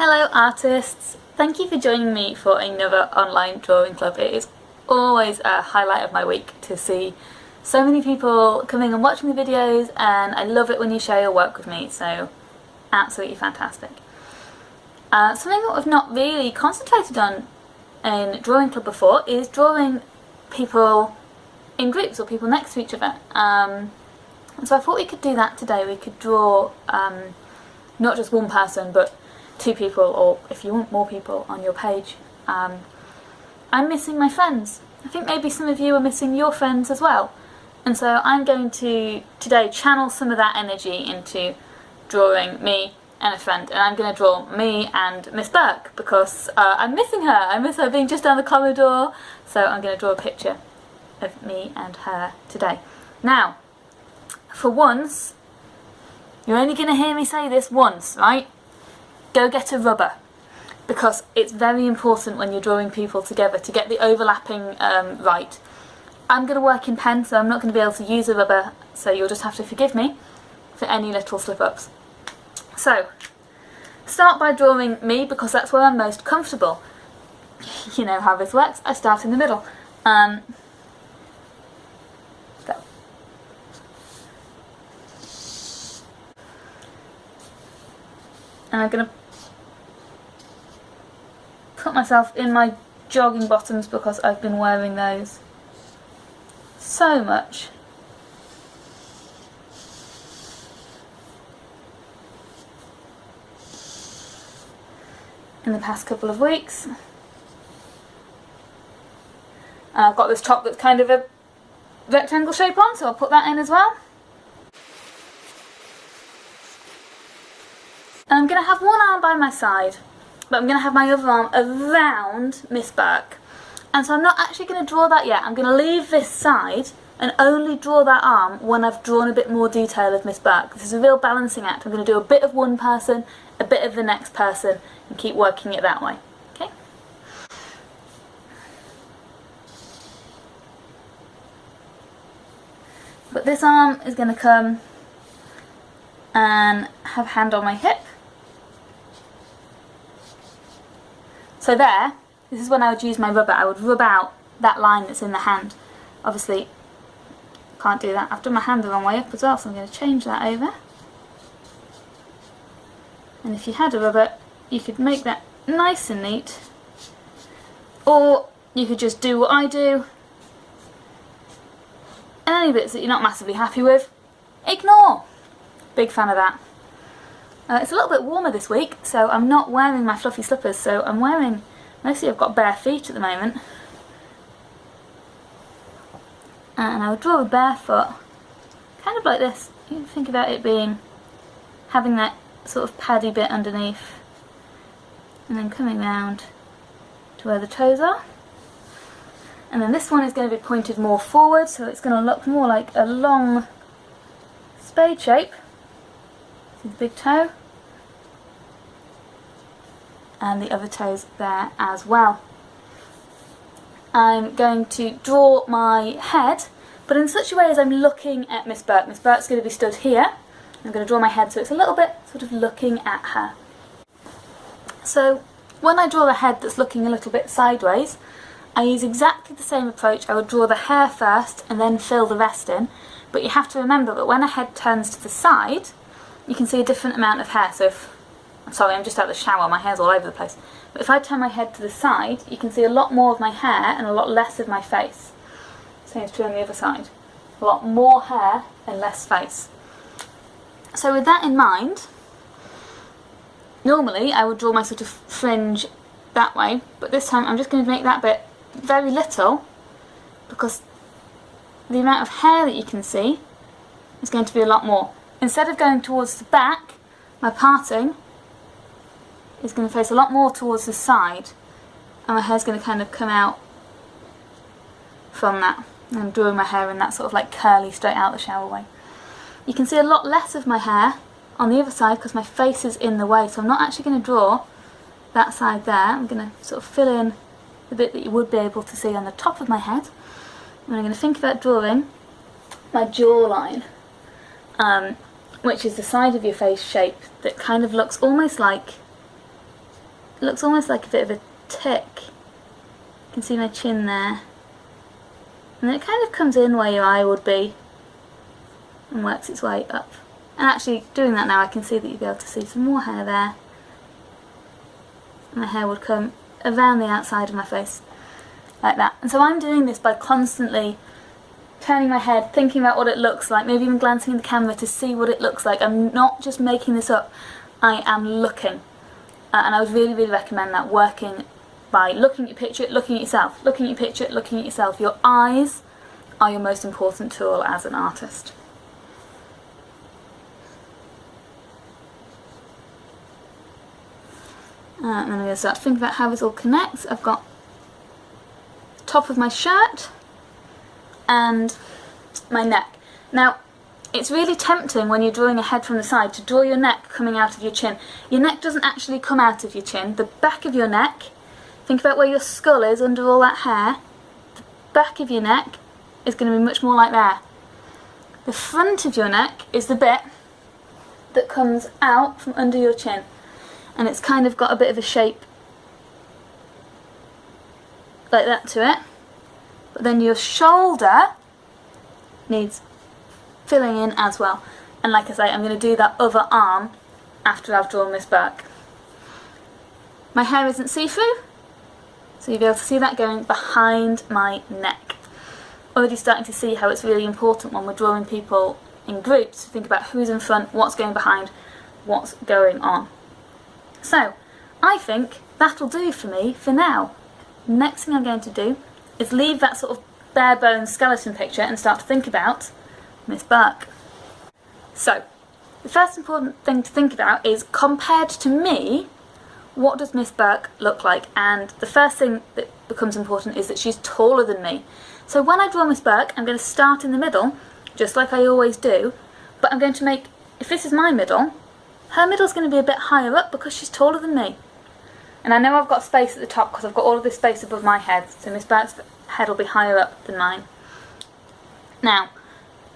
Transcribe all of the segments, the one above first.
Hello artists! Thank you for joining me for another online drawing club. It is always a highlight of my week to see so many people coming and watching the videos, and I love it when you share your work with me, so absolutely fantastic. Something that I've not really concentrated on in drawing club before is drawing people in groups or people next to each other. So I thought we could do that today. We could draw not just one person but two people, or if you want more people on your page. I'm missing my friends. I think maybe some of you are missing your friends as well. And so I'm going to today channel some of that energy into drawing me and a friend. And I'm going to draw me and Miss Burke because I'm missing her. I miss her being just down the corridor. So I'm going to draw a picture of me and her today. Now, for once, you're only going to hear me say this once, right? Go get a rubber, because it's very important when you're drawing people together to get the overlapping right. I'm going to work in pen, so I'm not going to be able to use a rubber, so you'll just have to forgive me for any little slip-ups. So, start by drawing me, because that's where I'm most comfortable. You know how this works. I start in the middle. Go. And I'm going to put myself in my jogging bottoms because I've been wearing those so much. In the past couple of weeks. And I've got this top that's kind of a rectangle shape on, so I'll put that in as well. And I'm going to have one arm by my side, but I'm going to have my other arm around Miss Burke. And so I'm not actually going to draw that yet. I'm going to leave this side and only draw that arm when I've drawn a bit more detail of Miss Burke. This is a real balancing act. I'm going to do a bit of one person, a bit of the next person, and keep working it that way. Okay? But this arm is going to come and have a hand on my hip. So there, this is when I would use my rubber. I would rub out that line that's in the hand. Obviously, can't do that. I've done my hand the wrong way up as well, so I'm going to change that over. And if you had a rubber, you could make that nice and neat. Or you could just do what I do. And any bits that you're not massively happy with, ignore. Big fan of that. It's a little bit warmer this week, so I'm not wearing my fluffy slippers, so I'm wearing, mostly I've got bare feet at the moment. And I would draw a bare foot, kind of like this. You can think about it being, having that sort of paddy bit underneath, and then coming round to where the toes are. And then this one is going to be pointed more forward, so it's going to look more like a long spade shape. See the big toe, and the other toes there as well. I'm going to draw my head, but in such a way as I'm looking at Miss Burke. Miss Burke's going to be stood here. I'm going to draw my head so it's a little bit sort of looking at her. So when I draw the head that's looking a little bit sideways, I use exactly the same approach. I would draw the hair first and then fill the rest in, but you have to remember that when a head turns to the side, you can see a different amount of hair. So if, I'm sorry, I'm just out of the shower, my hair's all over the place. But if I turn my head to the side, you can see a lot more of my hair and a lot less of my face. Same is true on the other side. A lot more hair and less face. So with that in mind, normally I would draw my sort of fringe that way, but this time I'm just going to make that bit very little, because the amount of hair that you can see is going to be a lot more. Instead of going towards the back, my parting is going to face a lot more towards the side, and my hair's going to kind of come out from that. And I'm drawing my hair in that sort of like curly, straight out the shower way. You can see a lot less of my hair on the other side because my face is in the way, so I'm not actually going to draw that side there. I'm going to sort of fill in the bit that you would be able to see on the top of my head. And I'm going to think about drawing my jawline. Which is the side of your face shape that kind of looks almost like it looks almost like a bit of a tick. You can see my chin there. And then it kind of comes in where your eye would be and works its way up. And actually doing that now I can see that you'll be able to see some more hair there. And my hair would come around the outside of my face like that. And so I'm doing this by constantly turning my head, thinking about what it looks like, maybe even glancing in the camera to see what it looks like. I'm not just making this up, I am looking. And I would really, really recommend that, working by looking at your picture, looking at yourself, looking at your picture, looking at yourself. Your eyes are your most important tool as an artist. And then I'm going to start to think about how this all connects. I've got the top of my shirt and my neck. Now, it's really tempting when you're drawing a head from the side to draw your neck coming out of your chin. Your neck doesn't actually come out of your chin. The back of your neck, think about where your skull is under all that hair. The back of your neck is going to be much more like that. The front of your neck is the bit that comes out from under your chin. And it's kind of got a bit of a shape like that to it. But then your shoulder needs filling in as well. And like I say, I'm going to do that other arm after I've drawn Miss Burke. My hair isn't see-through, so you'll be able to see that going behind my neck. Already starting to see how it's really important when we're drawing people in groups to think about who's in front, what's going behind, what's going on. So, I think that'll do for me for now. Next thing I'm going to do is leave that sort of bare bones skeleton picture and start to think about Miss Burke. So, the first important thing to think about is, compared to me, what does Miss Burke look like? And the first thing that becomes important is that she's taller than me. So when I draw Miss Burke, I'm going to start in the middle, just like I always do, but I'm going to make, if this is my middle, her middle's going to be a bit higher up because she's taller than me. And I know I've got space at the top because I've got all of this space above my head, so Miss Burke's head will be higher up than mine. Now,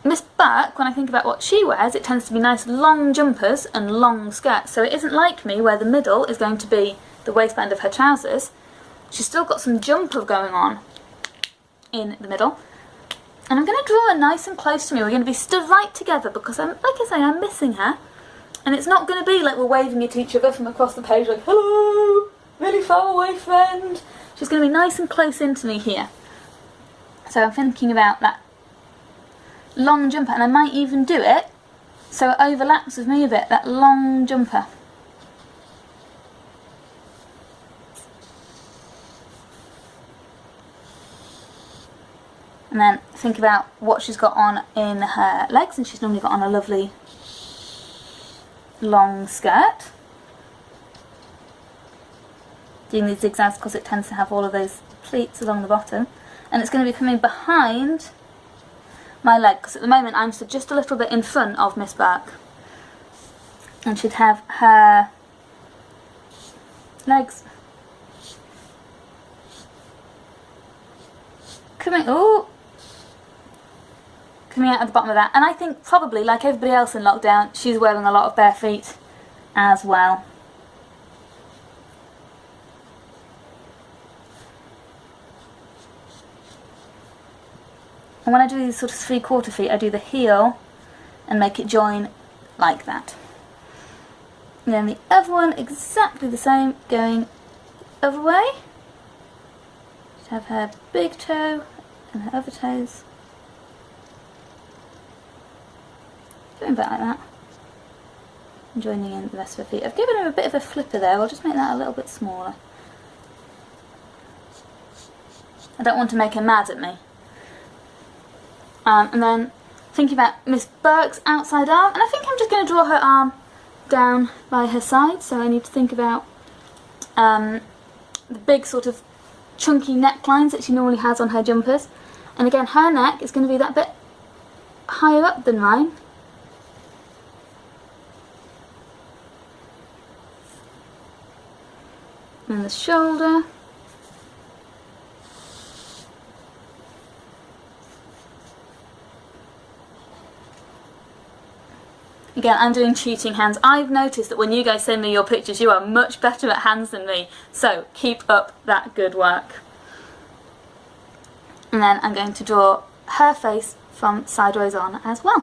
Miss Burke, when I think about what she wears, it tends to be nice long jumpers and long skirts, so it isn't like me where the middle is going to be the waistband of her trousers. She's still got some jumper going on in the middle. And I'm going to draw her nice and close to me. We're going to be stood right together because, like I say, I'm missing her. And it's not going to be like we're waving at each other from across the page like, hello, really far away friend. She's going to be nice and close into me here. So I'm thinking about that long jumper, and I might even do it so it overlaps with me a bit, that long jumper. And then think about what she's got on in her legs, and she's normally got on a lovely long skirt. Doing these zigzags because it tends to have all of those pleats along the bottom, and it's going to be coming behind my leg because at the moment I'm stood just a little bit in front of Miss Burke, and she'd have her legs coming out at the bottom of that. And I think probably, like everybody else in lockdown, she's wearing a lot of bare feet as well. And when I do these sort of 3/4 feet, I do the heel and make it join like that. And then the other one exactly the same, going the other way. She'd have her big toe and her other toes going back like that, and joining in the rest of her feet. I've given her a bit of a flipper there, I'll just make that a little bit smaller. I don't want to make her mad at me. And then thinking about Miss Burke's outside arm, and I think I'm just going to draw her arm down by her side, so I need to think about the big sort of chunky necklines that she normally has on her jumpers. And again, her neck is going to be that bit higher up than mine. And the shoulder. Again, I'm doing cheating hands. I've noticed that when you guys send me your pictures, you are much better at hands than me. So keep up that good work. And then I'm going to draw her face from sideways on as well.